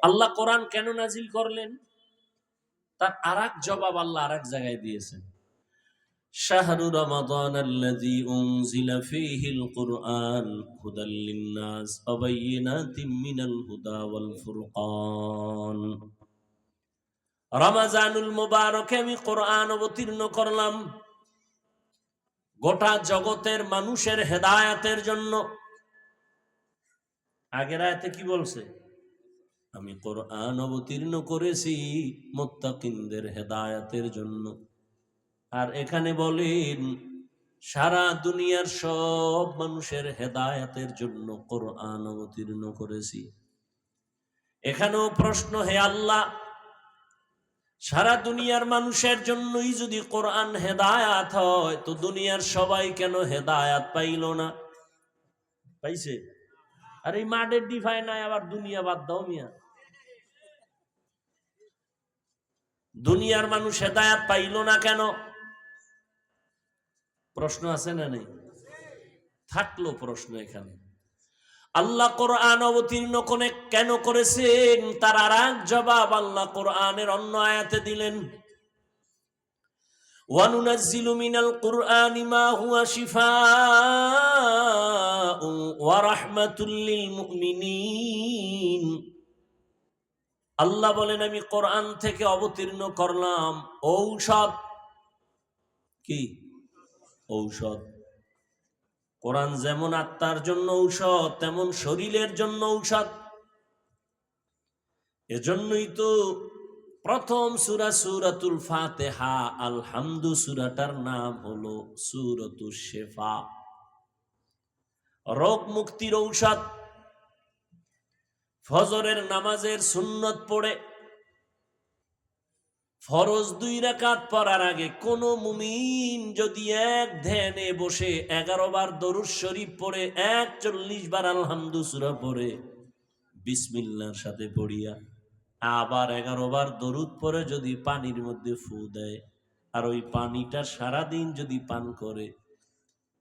আল্লাহ কোরআন কেন নাজিল করলেন? তার আরেক জবাব আল্লাহ আরেক জায়গায় দিয়েছেন। শাহরু রমাদান আল্লাযী উনজিলা ফীহিল কুরআন হুদাল লিন-নাস ওয়া বায়িনাতিম মিনাল হুদা ওয়াল ফুরকান। রমজানুল মুবারকে আমি কোরআন অবতীর্ণ করলাম গোটা জগতের মানুষের হেদায়েতের জন্য। আগের আয়াতে কি বলছে? আমি কোরআন অবতীর্ণ করেছি মুত্তাকিনদের হেদায়েতের জন্য। আর এখানে বলেন সারা দুনিয়ার সব মানুষের হেদায়েতের জন্য কোরআন অবতীর্ণ করেছি। এখানেও প্রশ্ন, হে আল্লাহ, সারা দুনিয়ার মানুষের জন্যই যদি কোরআন হেদায়াত হয় তো দুনিয়ার সবাই কেন হেদায়াত পাইল না? পাইছে? আর এই মাঠের ডিফাই নাই, আবার দুনিয়া বাদ দাও মিয়া। দুনিয়ার মানুষ হেদায়াত পাইল না কেন? প্রশ্ন আছে না নেই? থাকলো প্রশ্ন এখানে। আল্লাহ কোরআন অবতীর্ণ কেন করেছেন তার আর এক জবাব আল্লাহ কোরআনের অন্য আয়াতে দিলেন। وَنُنَزِّلُ مِنَ الْقُرْآنِ مَا هُوَ شِفَاءٌ وَرَحْمَةٌ لِّلْمُؤْمِنِينَ। আল্লাহ বলেন আমি কোরআন থেকে অবতীর্ণ করলাম ঔষধ। কি ঔষধ? কোরআন যেমন আত্মার জন্য ঔষধ তেমন শরীরের জন্য ঔষধ। এজন্যই তো প্রথম সূরা সূরাতুল ফাতিহা আলহামদু সূরাটার নাম হলো সূরাতুশ শিফা, রোগ মুক্তির ঔষধ। ফজরের নামাজের সুন্নত পড়ে ফরজ 2 রাকাত পড়ার আগে কোন মুমিন যদি এক ধ্যানে বসে 11 বার দরুদ শরীফ পড়ে 41 বার আলহামদু সূরা পড়ে বিসমিল্লাহর সাথে পড়িয়া আবার 11 বার দরুদ পড়ে যদি পানির মধ্যে ফু দেয় আর ওই পানিটা সারাদিন যদি পান করে,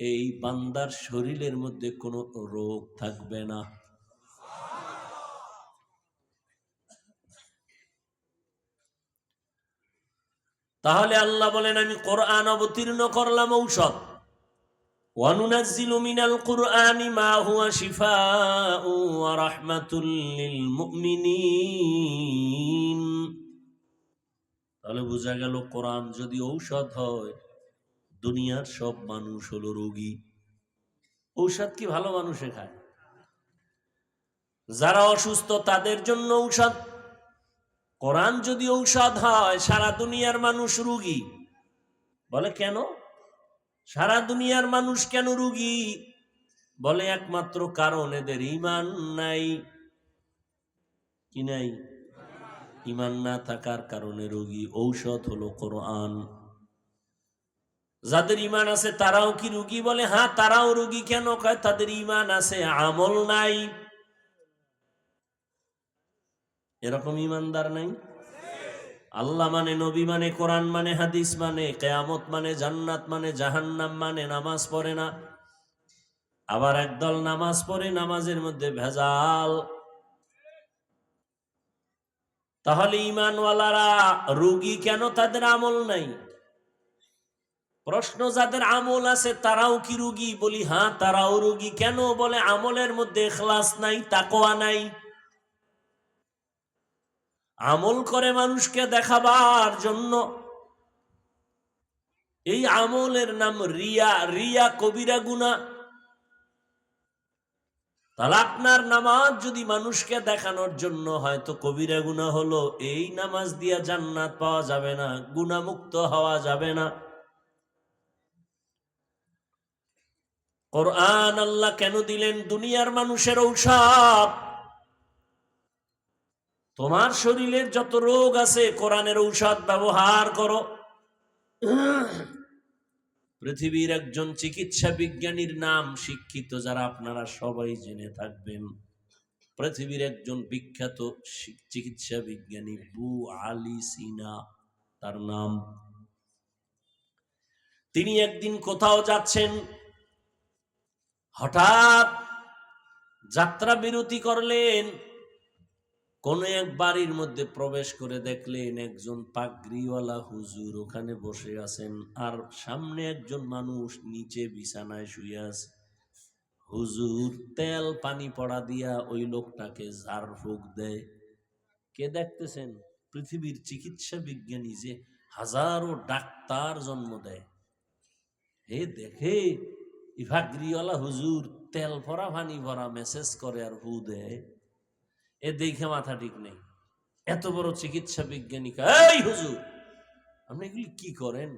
এই বান্দার শরীরের মধ্যে কোনো রোগ থাকবে না। তাহলে আল্লাহ বলেন আমি কোরআন অবতীর্ণ করলাম ঔষধ। ওয়ানুনাজ্জিলু মিনাল কুরআনি মা হুয়া শিফাউ ওয়া রাহমাতুল লিল মুমিনিন। তাহলে বোঝা গেল কোরআন যদি ঔষধ হয় দুনিয়ার সব মানুষ হলো রোগী। ঔষধ কি ভালো মানুষে খায়? যারা অসুস্থ তাদের জন্য ঔষধ। কোরআন যদি ঔষধ হয় সারা দুনিয়ার মানুষ রোগী। বলে কেন সারা দুনিয়ার মানুষ কেন রোগী? বলে একমাত্র কারণ এদের ঈমান নাই। কি নাই? ঈমান না থাকার কারণে রোগী। ঔষধ হলো কোরআন। যাদের ঈমান আছে তারাও কি রোগী? বলে হ্যাঁ তারাও রোগী। কেন? কয় তাদের ঈমান আছে আমল নাই। এরকম ঈমানদার নাই? আল্লাহ মানে, নবী মানে, কোরআন মানে, হাদিস মানে, কিয়ামত মানে, জান্নাত মানে, জাহান্নাম মানে, নামাজ পড়ে না। আবার একদল নামাজ পড়ে নামাজের মধ্যে ভেজাল। তাহলে ঈমানওয়ালারা রোগী কেন? তাদের আমল নাই। প্রশ্ন, যাদের আমল আছে তারাও কি রোগী? বলি হ্যাঁ তারাও রোগী। কেন? বলে আমলের মধ্যে ইখলাস নাই, তাকওয়া নাই। আমল করে মানুষকে দেখাবার জন্য। এই আমলের নাম রিয়া। রিয়া কবিরা গুনাহ। তাহলে আপনার নামাজ যদি মানুষকে দেখানোর জন্য হয় তো কবিরা গুনাহ হলো। এই নামাজ দিয়া জান্নাত পাওয়া যাবে না, গুনাহমুক্ত হওয়া যাবে না। কোরআন আল্লাহ কেন দিলেন? দুনিয়ার মানুষের ঔষধ। তোমার শরীরের যত রোগ আছে কোরআনের ঔষধ ব্যবহার করো। পৃথিবীর একজন চিকিৎসা বিজ্ঞানীর নাম শিক্ষিত যারা আপনারা সবাই জেনে থাকবেন। পৃথিবীর একজন বিখ্যাত চিকিৎসা বিজ্ঞানী বু আলী সিনা তার নাম। তিনি একদিন কোথাও যাচ্ছেন, হঠাৎ যাত্রা বিরতি করলেন। কোন এক বাড়ির মধ্যে প্রবেশ করে দেখলেন একজন পাগড়িওয়ালা হুজুর ওখানে বসে আছেন, আর সামনে একজন মানুষ নিচে বিছানায় শুয়ে আছে। হুজুর তেল পানি পড়া দিয়া ওই লোকটাকে ঝাড়ফুঁক দেয়। কে দেখতেছেন? পৃথিবীর চিকিৎসা বিজ্ঞানী যে হাজারো ডাক্তার জন্ম দেয়, হে দেখে ইভাগ্রিওয়ালা হুজুর তেল ভরা পানি ভরা মেসেজ করে আর হু দেয়। এ দেখে মাথা ঠিক নেই। এত বড় চিকিৎসা বিজ্ঞানী, এই হুজুর আপনি এগুলি কি করেন?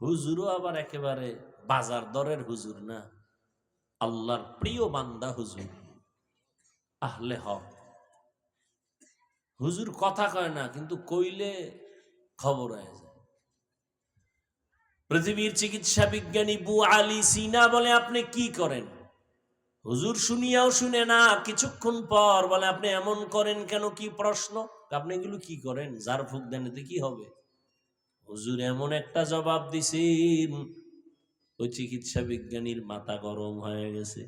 হুজুরও আবার একেবারে বাজার দরের হুজুর না, আল্লাহর প্রিয় বান্দা হুজুর, আহলে হক হুজুর। কথা কয় না, কিন্তু কইলে খবর হয়ে যায়। পৃথিবীর চিকিৎসা বিজ্ঞানী বু আলী সিনা বলে, আপনি কি করেন? হুজুর শুনিয়াও শুনে না, কিছুক্ষণ পর বলে, আপনি এমন করেন কেন? কি প্রশ্ন? আপনি এগুলো কি করেন? ঝাড়ফুঁক দেন, এতে কি হবে? হুজুর এমন একটা জবাব দিছেন, ওই চিকিৎসা বিজ্ঞানীর মাথা গরম হয়ে গেছে।